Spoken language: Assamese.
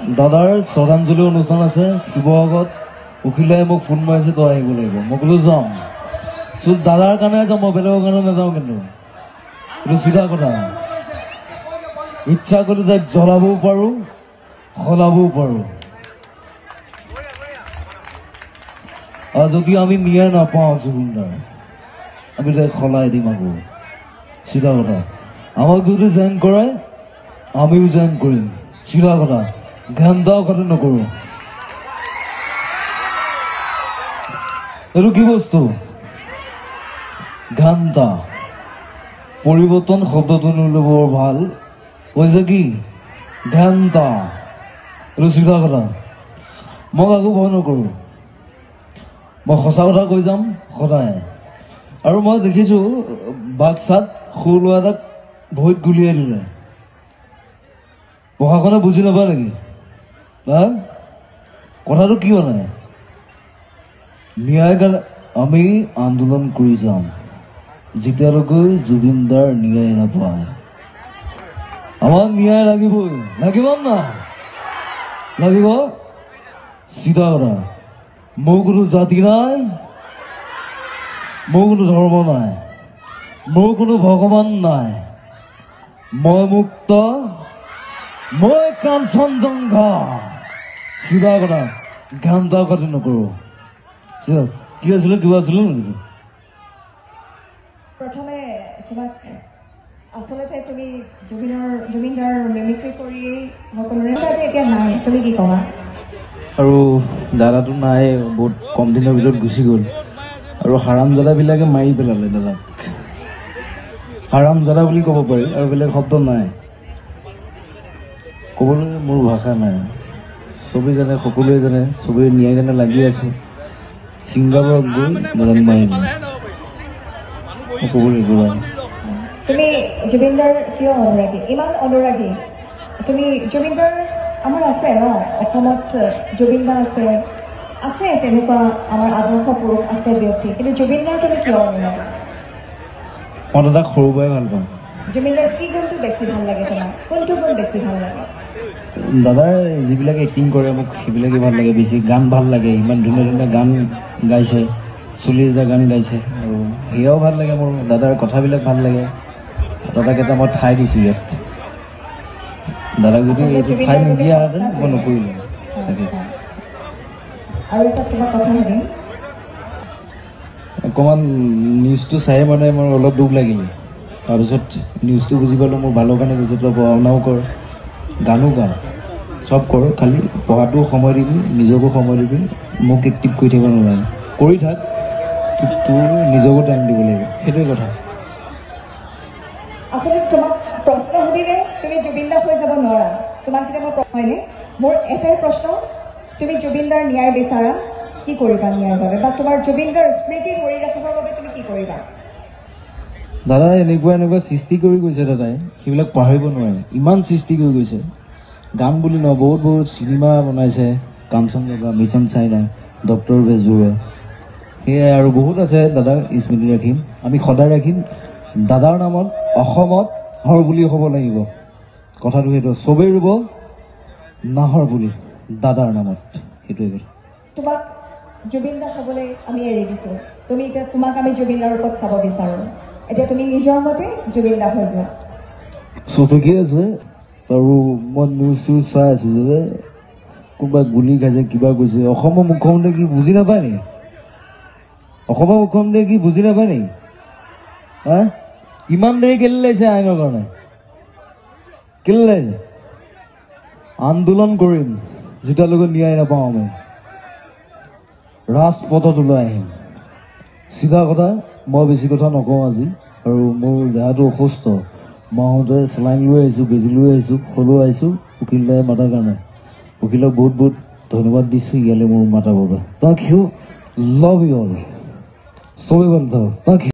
দাদাৰ শ্ৰদ্ধাঞ্জলি অনুষ্ঠান আছে শিৱসাগৰত। উকিলে মোক ফোন মাৰিছে, তই আহিব লাগিব। মই ক'লো যাম। দাদাৰ কাৰণে যাম, মই বেলেগৰ কাৰণে নাযাওঁ। কিন্তু এইটো চিধা কথা। ইচ্ছা কৰিলে তাইক জ্বলাবও পাৰোঁ, সলাবও পাৰোঁ। আৰু যদি আমি ন্যায় নাপাওঁ জুবিনদাৰ, আমি তাইক সলাই দিম আকৌ। চিধা কথা। আমাক যদি জইন কৰে, আমিও জইন কৰিম। চিধা কথা। ঘণ্টাও কথা নকৰোঁ। এইটো কি বস্তু? ঘণ্টা। পৰিৱৰ্তন শব্দটো নিলে বৰ ভাল কৈছে। কি ঘণ্টা? এইটো চিধা কথা। মই কাকো ভয় নকৰোঁ। মই সঁচা কথা কৈ যাম সদায়। আৰু মই দেখিছোঁ বাক্সাত সৰু ল'ৰা এটাক ভৰিত গুলিয়াই দিলে। প্ৰশাসনে বুজি নাপায় নেকি? কথাটো কি মানে? ন্যায় কাৰণে আমি আন্দোলন কৰি যাম যেতিয়ালৈকে জুবিনদাৰ ন্যায় নাপায়। আমাক ন্যায় লাগিবই। লাগিব না? লাগিব। চিধা কথা। মোৰ কোনো জাতি নাই, মোৰ কোনো ধৰ্ম নাই, মোৰ কোনো ভগৱান নাই। মই মুক্ত, মই কাঞ্চনজংঘা। চিধা কথা। ঘণ্টা কথা নকৰোঁ। কি আছিলে? কিবা আছিলে নেকি? প্ৰথমে তোমাক আচলতে তুমি জুবিনদাৰ মিমিক্ৰি কৰি সকলোৰে এতিয়া নাই, তুমি কি ক'বা? আৰু দাদাটো নাই, বহুত কম দিনৰ ভিতৰত গুচি গ'ল। আৰু হাৰামজাদাবিলাকে মাৰি পেলালে দাদাক। হাৰামজাদা বুলি ক'ব পাৰি, আৰু বেলেগ শব্দ নাই। ক'বলৈ মোৰ ভাষা নাই। চবেই জানে, সকলোৱে জানে, চবেই ন্যায় কাৰণে লাগি আছোঁ। ছিংগাপুৰত গৈ দাদাক মাৰি দিলে। ক'বলৈ একো নাই। তুমি জুবিনদাৰ কিয় অনুৰাগী? ইমান অনুৰাগী তুমি জুবিনদাৰ? আমাৰ আছে ন অসমত, জুবিনদা আছে, তেনেকুৱা আমাৰ আদৰ্শ পুৰুষ আছে, ব্যক্তি। কিন্তু জুবিনদাৰ তুমি কিয় অনুৰাগী? মই দাদাক সৰুৰ পৰাই ভাল পাওঁ। জুবিনদাৰ কি গুণটো বেছি ভাল লাগে তোমাৰ? কোনটো গুণ বেছি ভাল লাগে? দাদাৰ যিবিলাক এক্টিং কৰে মোক সেইবিলাকে ভাল লাগে বেছি। গান ভাল লাগে, ইমান ধুনীয়া ধুনীয়া গান গাইছে, 40,000 গান গাইছে। আৰু সেয়াও ভাল লাগে মোৰ। দাদাৰ কথাবিলাক ভাল লাগে। দাদাক এটা মই ঠাই দিছোঁ ইয়াত। দাদাক যদি এইটো ঠাই নিদিয়াহেঁতেন মই নকৰিলোঁ। আৰু এটা তোমাক কথা সুধিম। অকণমান নিউজটো চাই মানে মোৰ অলপ দুখ লাগিলে। তাৰপিছত নিউজটো বুজি পালোঁ মোৰ ভালৰ কাৰণে গৈছে। তই পঢ়া-শুনাও কৰ, গানো গা, চব কৰ, খালি পঢ়াটো সময় দিবি, নিজকো সময় দিবি। মোক এক্টিভ কৰি থাকিব নালাগে। কৰি থাক, তোৰ নিজকো টাইম দিব লাগিব। সেইটোৱে কথা। আচলতে তোমাক প্ৰশ্ন সুধিলে তুমি জুবিনদা হৈ যাব নোৱাৰা। তোমাক যেতিয়া মই হয়নে, মোৰ এটাই প্ৰশ্ন, তুমি জুবিনদাৰ ন্যায় বিচাৰা, কি কৰিবা ন্যায়ৰ বাবে? বা তোমাৰ জুবিনদাৰ স্মৃতি ধৰি ৰাখিবৰ বাবে তুমি কি কৰিবা? দাদাই এনেকুৱা সৃষ্টি কৰি গৈছে। দাদাই সেইবিলাক পাহৰিব নোৱাৰে। ইমান সৃষ্টি কৰি গৈছে। গান বুলি নহয়, বহুত বহুত চিনেমা বনাইছে। Kanchenjunga, mission China, doctor Bezbaruah, সেয়াই আৰু বহুত আছে। দাদাক স্মৃতি ৰাখিম, আমি সদায় ৰাখিম। দাদাৰ নামত অসমত হৰ বুলি হ'ব লাগিব। কথাটো সেইটো। চবেই ৰুব নাহৰ বুলি দাদাৰ নামত। সেইটোৱে কথা। তোমাক জুবিনদা হ'বলৈ আমি এৰি দিছোঁ। তুমি এতিয়া তোমাক আমি জুবিনদাৰ ৰূপত চাব বিচাৰোঁ। এতিয়া তুমি নিজৰ মতে জুবিনদা হৈ যোৱা। ঠিকেই আছে। আৰু মই নিউজ চিউজ চাই আছোঁ যে কোনোবাই গুলি খাইছে, কিবা কৈছে। অসমৰ মুখ্যমন্ত্ৰীয়ে কি বুজি নাপায় নেকি? অসমৰ মুখ্যমন্ত্ৰীয়ে কি বুজি নাপায় নেকি? ইমান দেৰি কেলে লাগিছে আইনৰ কাৰণে? কেলে লাগিছে? আন্দোলন কৰিম যেতিয়ালৈকে ন্যায় নাপাওঁ। আমি ৰাজপথত ওলাই আহিম। চিধা কথা। মই বেছি কথা নকওঁ আজি। আৰু মোৰ দেহাটো অসুস্থ। মই আহোঁতে চেলাইন লৈ আহিছোঁ, বেজি লৈ আহিছোঁ, সলো আহিছোঁ উকিল দাই মাতাৰ কাৰণে। উকিলক বহুত বহুত ধন্যবাদ দিছোঁ ইয়ালৈ মোৰ মাতাৰ বাবে। তাক ইউ লাভ ইউ অল। চবেই ভাল থাকক।